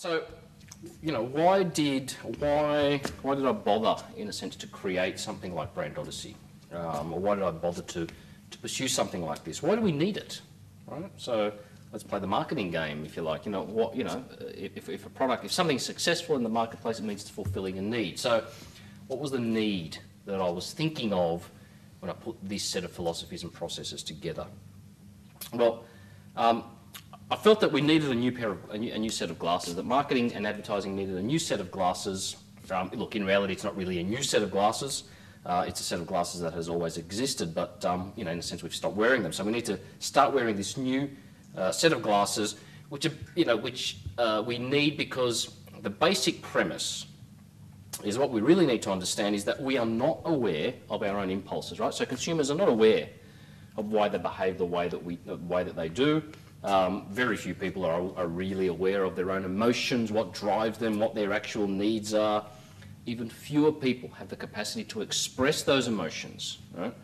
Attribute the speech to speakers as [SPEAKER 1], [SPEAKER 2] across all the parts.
[SPEAKER 1] So, why did I bother, in a sense, to create something like brandOdyssey? Or why did I bother to pursue something like this? Why do we need it? Right? So let's play the marketing game, if you like. If something's successful in the marketplace, it means it's fulfilling a need. So, what was the need that I was thinking of when I put this set of philosophies and processes together? Well, I felt that we needed a new set of glasses, that marketing and advertising needed a new set of glasses. Look, in reality, it's not really a new set of glasses. It's a set of glasses that has always existed, but in a sense, we've stopped wearing them. So we need to start wearing this new set of glasses, which we need because the basic premise is what we really need to understand is that we are not aware of our own impulses, right? So consumers are not aware of why they behave the way that they do. Very few people are really aware of their own emotions, what drives them, what their actual needs are. Even fewer people have the capacity to express those emotions. Right?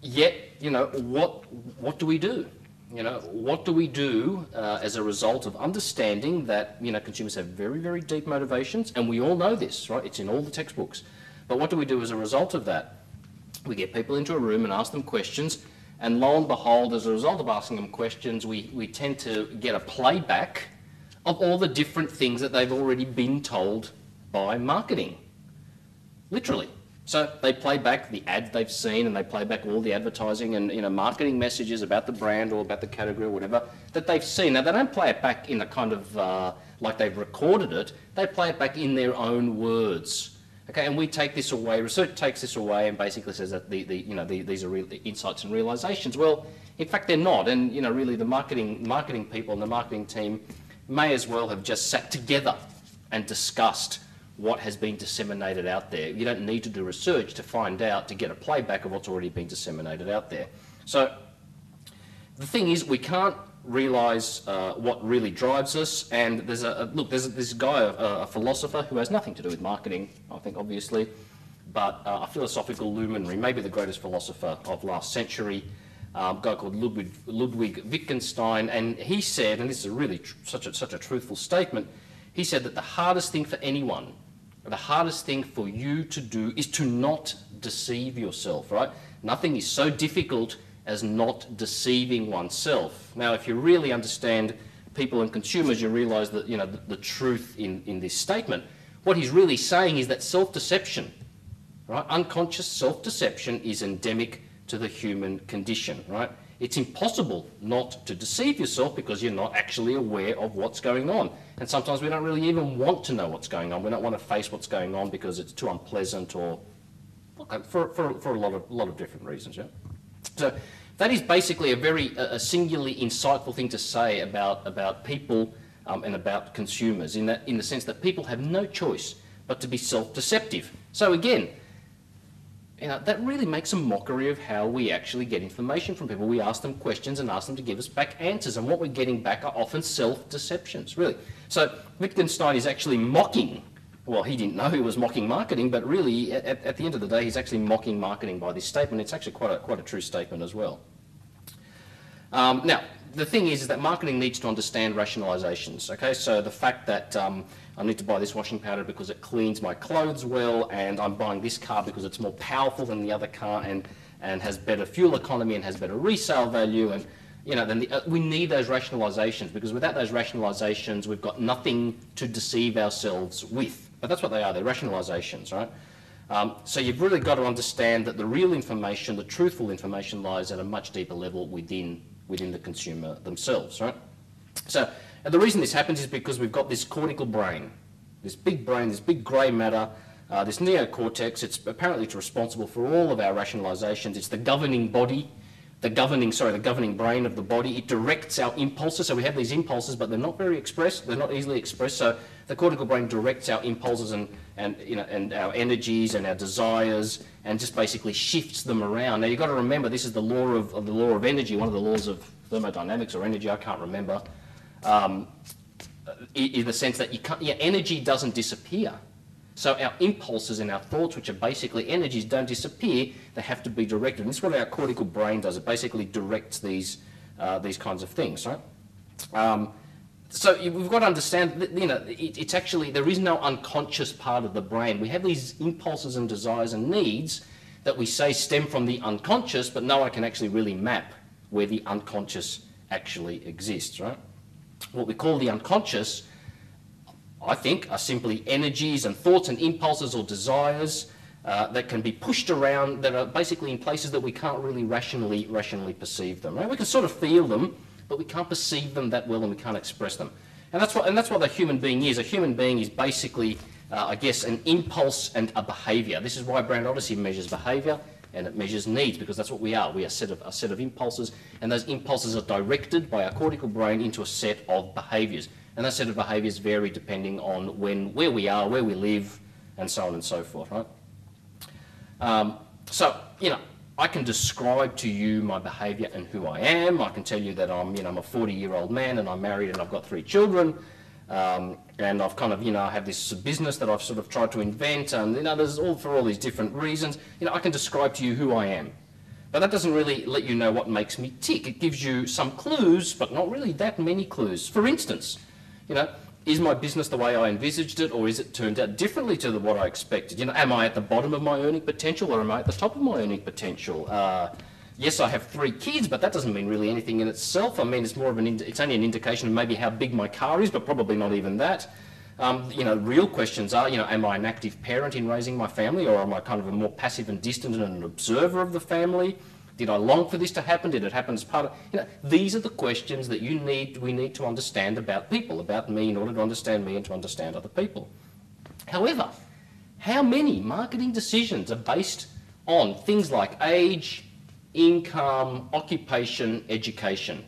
[SPEAKER 1] Yet, what do we do? What do we do as a result of understanding that consumers have very, very deep motivations, and we all know this, right? It's in all the textbooks. But what do we do as a result of that? We get people into a room and ask them questions. And lo and behold, as a result of asking them questions, we tend to get a playback of all the different things that they've already been told by marketing. Literally. So they play back the ads they've seen, and they play back all the advertising and marketing messages about the brand or about the category or whatever that they've seen. Now, they don't play it back in a kind of like they've recorded it. They play it back in their own words. Okay, and we take this away. Research takes this away and basically says that these are the insights and realizations. Well, in fact, they're not. And really, the marketing people and the marketing team may as well have just sat together and discussed what has been disseminated out there. You don't need to do research to find out, to get a playback of what's already been disseminated out there. So the thing is, we can't realise what really drives us. And there's this guy, a philosopher who has nothing to do with marketing, I think, obviously, but a philosophical luminary, maybe the greatest philosopher of last century, a guy called Ludwig Wittgenstein, and he said, and this is really such a truthful statement, he said that the hardest thing for anyone, the hardest thing for you to do is to not deceive yourself, right? Nothing is so difficult as not deceiving oneself. Now, if you really understand people and consumers, you realise that the truth in this statement. What he's really saying is that self-deception, right? Unconscious self-deception is endemic to the human condition, right? It's impossible not to deceive yourself because you're not actually aware of what's going on. And sometimes we don't really even want to know what's going on. We don't want to face what's going on because it's too unpleasant or for a lot of different reasons. Yeah. So that is basically a singularly insightful thing to say about people and about consumers in the sense that people have no choice but to be self-deceptive. So again, that really makes a mockery of how we actually get information from people. We ask them questions and ask them to give us back answers, and what we're getting back are often self-deceptions, really. So Wittgenstein is actually mocking, well, he didn't know he was mocking marketing, but really, at the end of the day, he's actually mocking marketing by this statement. It's actually quite a true statement as well. Now, the thing is that marketing needs to understand rationalizations, okay? So the fact that I need to buy this washing powder because it cleans my clothes well, and I'm buying this car because it's more powerful than the other car and has better fuel economy and has better resale value, and we need those rationalizations, because without those rationalizations, we've got nothing to deceive ourselves with. But that's what they are, they're rationalizations, right? So you've really got to understand that the real information, the truthful information, lies at a much deeper level within the consumer themselves, right? So, and the reason this happens is because we've got this cortical brain, this big grey matter, this neocortex. It's apparently responsible for all of our rationalizations. It's the governing body, the governing brain of the body. It directs our impulses. So we have these impulses, but they're not very expressed. They're not easily expressed. So the cortical brain directs our impulses and our energies and our desires, and just basically shifts them around. Now you've got to remember, this is the law of energy, one of the laws of thermodynamics or energy. I can't remember. In the sense that energy doesn't disappear. So our impulses and our thoughts, which are basically energies, don't disappear. They have to be directed. And this is what our cortical brain does. It basically directs these kinds of things, right? So we've got to understand that, it's actually, there is no unconscious part of the brain. We have these impulses and desires and needs that we say stem from the unconscious, but no one can actually really map where the unconscious actually exists, right? What we call the unconscious, I think, are simply energies and thoughts and impulses or desires that can be pushed around, that are basically in places that we can't really rationally perceive them, right? We can sort of feel them, but we can't perceive them that well and we can't express them. And that's what a human being is. A human being is basically, I guess, an impulse and a behaviour. This is why brandOdyssey measures behaviour and it measures needs, because that's what we are. We are a set of impulses, and those impulses are directed by our cortical brain into a set of behaviours. And that set of behaviours vary depending on where we are, where we live, and so on and so forth, right? So, I can describe to you my behaviour and who I am. I can tell you that I'm a 40-year-old man and I'm married and I've got 3 children. And I've kind of, I have this business that I've sort of tried to invent, and, there's for all these different reasons. I can describe to you who I am. But that doesn't really let you know what makes me tick. It gives you some clues, but not really that many clues. For instance, is my business the way I envisaged it, or is it turned out differently to what I expected? Am I at the bottom of my earning potential, or am I at the top of my earning potential? Yes, I have 3 kids, but that doesn't mean really anything in itself. I mean, it's more of it's only an indication of maybe how big my car is, but probably not even that. Real questions are, am I an active parent in raising my family, or am I kind of a more passive and distant and an observer of the family? Did I long for this to happen? Did it happen as part of... these are the questions that we need to understand about people, about me, in order to understand me and to understand other people. However, how many marketing decisions are based on things like age, income, occupation, education?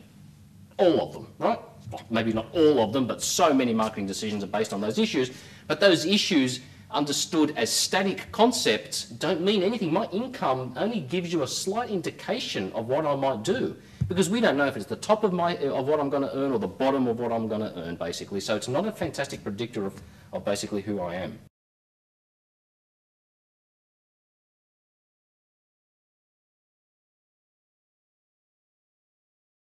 [SPEAKER 1] All of them, right? Well, maybe not all of them, but so many marketing decisions are based on those issues. But those issues, understood as static concepts, don't mean anything. My income only gives you a slight indication of what I might do, because we don't know if it's the top of what I'm going to earn or the bottom of what I'm going to earn, basically. So it's not a fantastic predictor of basically who I am.